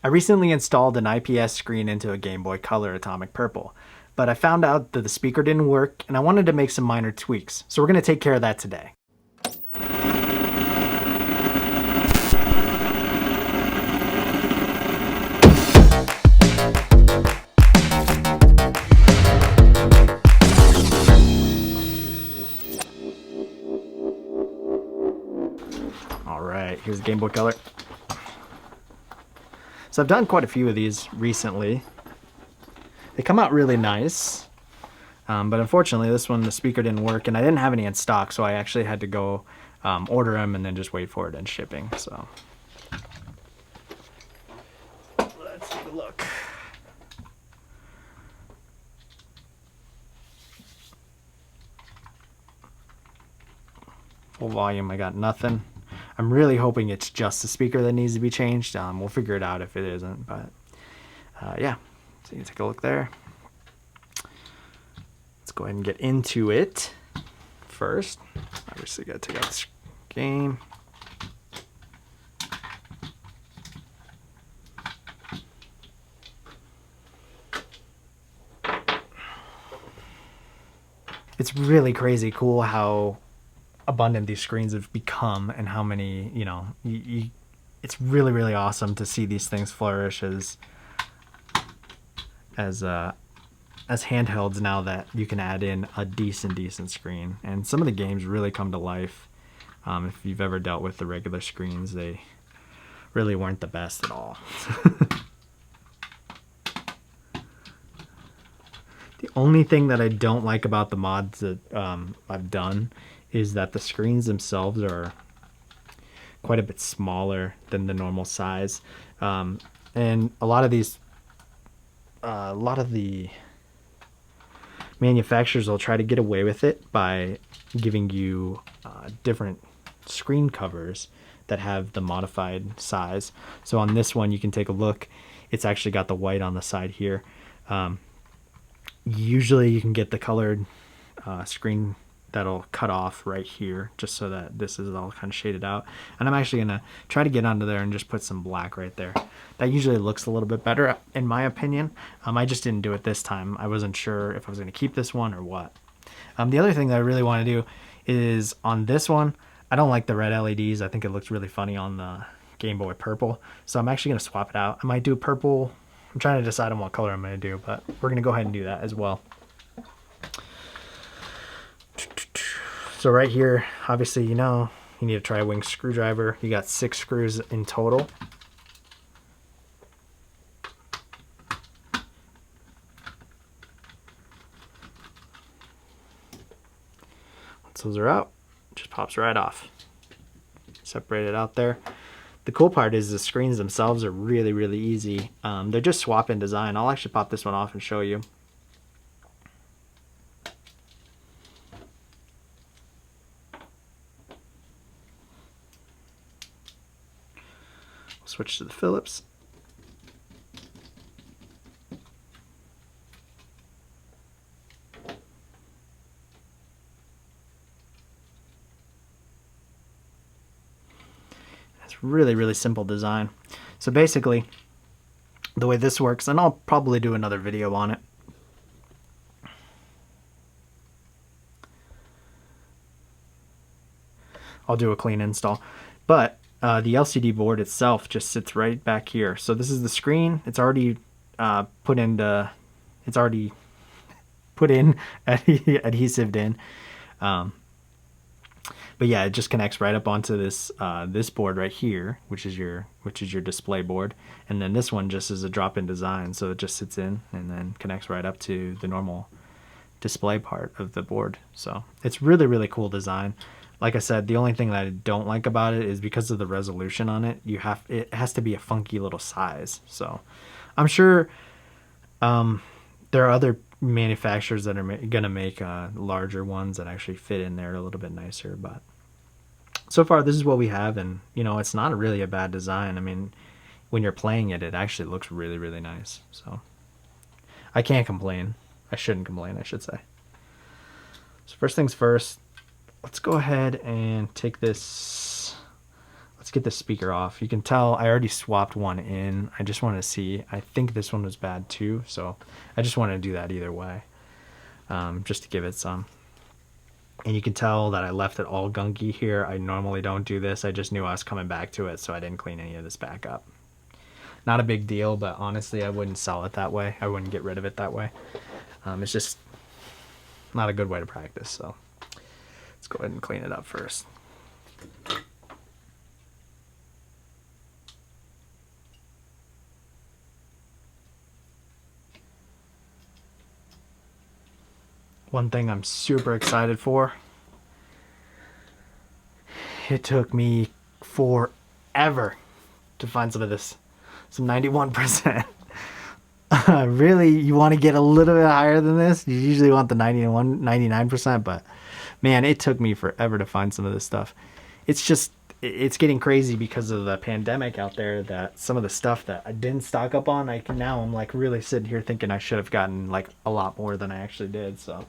I recently installed an IPS screen into a Game Boy Color Atomic Purple, but I found out that the speaker didn't work and I wanted to make some minor tweaks, so we're going to take care of that today. Alright, here's the Game Boy Color. So I've done quite a few of these recently. They come out really nice, but unfortunately this one, the speaker didn't work and I didn't have any in stock, so I actually had to go order them and then just wait for it in shipping. So let's take a look. Full volume, I got nothing. I'm really hoping it's just the speaker that needs to be changed. We'll figure it out if it isn't, but yeah. So you can take a look there. Let's go ahead and get into it first. Obviously, got to take out this game. It's really crazy cool how abundant these screens have become and how many, you know, it's really, really awesome to see these things flourish as handhelds now that you can add in a decent screen. And some of the games really come to life. If you've ever dealt with the regular screens, they really weren't the best at all. The only thing that I don't like about the mods that I've done is that the screens themselves are quite a bit smaller than the normal size. And a lot of the manufacturers will try to get away with it by giving you different screen covers that have the modified size. So on this one, you can take a look. It's actually got the white on the side here. Usually you can get the colored screen that'll cut off right here, just so that this is all kind of shaded out. And I'm actually gonna try to get under there and just put some black right there. That usually looks a little bit better in my opinion. I just didn't do it this time. I wasn't sure if I was gonna keep this one or what. The other thing that I really want to do is on this one, I don't like the red LEDs. I think it looks really funny on the Game Boy Purple. So I'm actually gonna swap it out. I might do purple. I'm trying to decide on what color I'm gonna do, but we're gonna go ahead and do that as well. So right here, obviously, you know, you need a tri-wing screwdriver. You got 6 screws in total. Once those are out, it just pops right off. Separate it out there. The cool part is the screens themselves are really, really easy. They're just swap in design. I'll actually pop this one off and show you. Switch to the Phillips. It's really, really simple design. So basically, the way this works, and I'll probably do another video on it. I'll do a clean install. But the LCD board itself just sits right back here. So this is the screen. It's already put in adhesived in. But yeah, it just connects right up onto this this board right here, which is your display board, and then this one just is a drop-in design, so it just sits in and then connects right up to the normal display part of the board. So it's really, really cool design. Like I said, the only thing that I don't like about it is because of the resolution on it. It has to be a funky little size. So I'm sure there are other manufacturers that are gonna make larger ones that actually fit in there a little bit nicer. But so far, this is what we have, and you know, it's not really a bad design. I mean, when you're playing it, it actually looks really, really nice. So I can't complain. I shouldn't complain, I should say. So first things first. Let's go ahead and take this. let's get the speaker off. You can tell I already swapped one in. I just want to see. I think this one was bad too, so I just want to do that either way, just to give it some. And you can tell that I left it all gunky here. I normally don't do this. I just knew I was coming back to it, so I didn't clean any of this back up. Not a big deal, but honestly, I wouldn't sell it that way. I wouldn't get rid of it that way. It's just not a good way to practice, so let's go ahead and clean it up first. One thing I'm super excited for, it took me forever to find some of this, some 91%. Really, you want to get a little bit higher than this? You usually want the 99%, but man, it took me forever to find some of this stuff. It's getting crazy because of the pandemic out there, that some of the stuff that I didn't stock up on, I'm like really sitting here thinking I should have gotten like a lot more than I actually did. So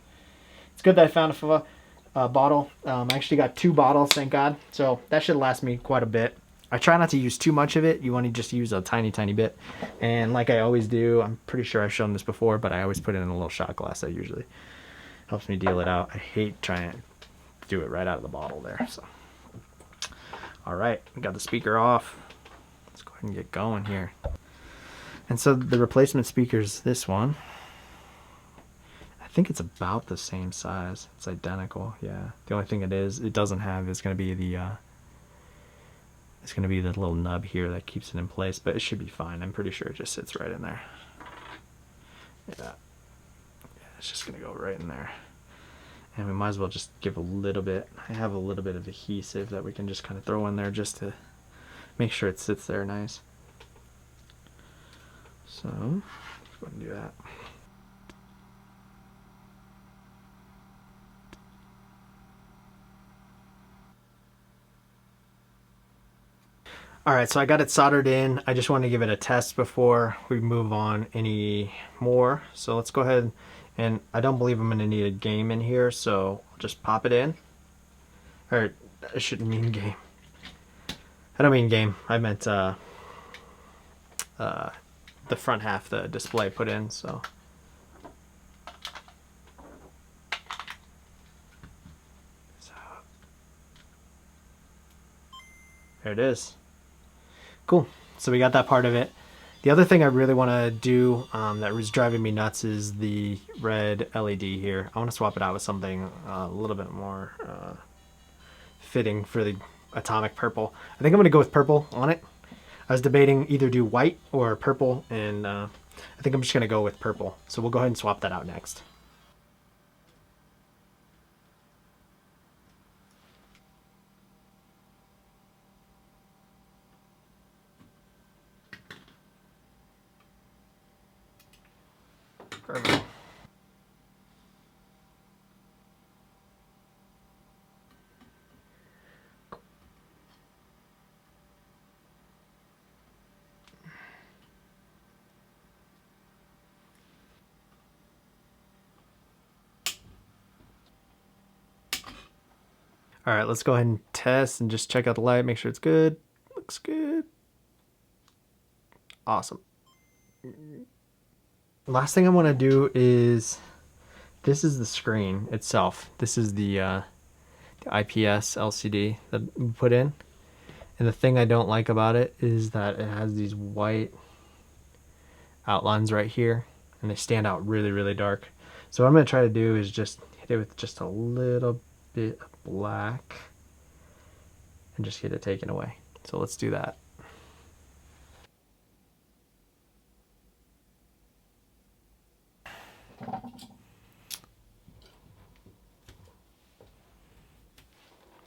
it's good that I found a bottle. I actually got 2 bottles, thank God. So that should last me quite a bit. I try not to use too much of it. You want to just use a tiny, tiny bit. And like I always do, I'm pretty sure I've shown this before, but I always put it in a little shot glass. That usually helps me deal it out. I hate trying to do it right out of the bottle there. So, all right, we got the speaker off. Let's go ahead and get going here. And so the replacement speaker is this one. I think it's about the same size. It's identical. Yeah. The only thing it doesn't have is going to be the little nub here that keeps it in place, but it should be fine. I'm pretty sure it just sits right in there. Yeah, it's just gonna go right in there. And we might as well just give a little bit. I have a little bit of adhesive that we can just kind of throw in there just to make sure it sits there nice. So, let's go ahead and do that. All right, so I got it soldered in. I just want to give it a test before we move on any more. So let's go ahead, and I don't believe I'm going to need a game in here, so I'll just pop it in. Or I shouldn't mean game. I don't mean game. I meant the front half, the display put in. So there it is. Cool. So we got that part of it. The other thing I really want to do that was driving me nuts is the red LED here. I want to swap it out with something a little bit more fitting for the atomic purple. I think I'm going to go with purple on it. I was debating either do white or purple, and I think I'm just going to go with purple. So we'll go ahead and swap that out next. Perfect. All right, let's go ahead and test and just check out the light, make sure it's good. Looks good. Awesome. Last thing I want to do is, this is the screen itself. This is the IPS LCD that we put in. And the thing I don't like about it is that it has these white outlines right here, and they stand out really, really dark. So what I'm going to try to do is just hit it with just a little bit of black and just get it taken away. So let's do that.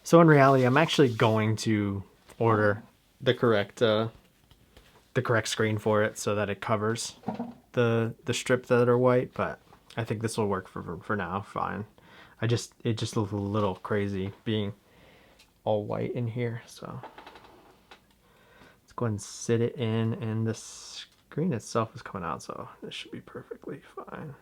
So in reality, I'm actually going to order the correct screen for it so that it covers the strip that are white, but I think this will work for now fine. It just looks a little crazy being all white in here, so let's go ahead and sit it in, and the screen itself is coming out, so this should be perfectly fine.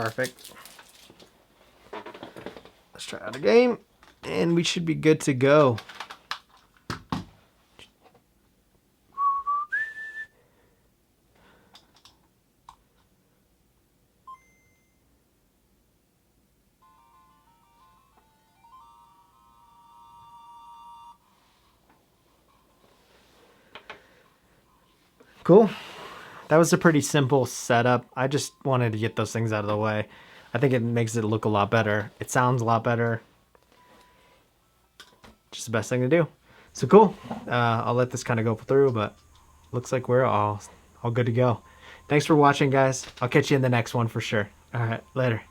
Perfect. Let's try out a game, and we should be good to go. Cool. That was a pretty simple setup. I just wanted to get those things out of the way. I think it makes it look a lot better. It sounds a lot better. Just the best thing to do. So cool. I'll let this kind of go through, but looks like we're all good to go. Thanks for watching, guys. I'll catch you in the next one for sure. All right, later.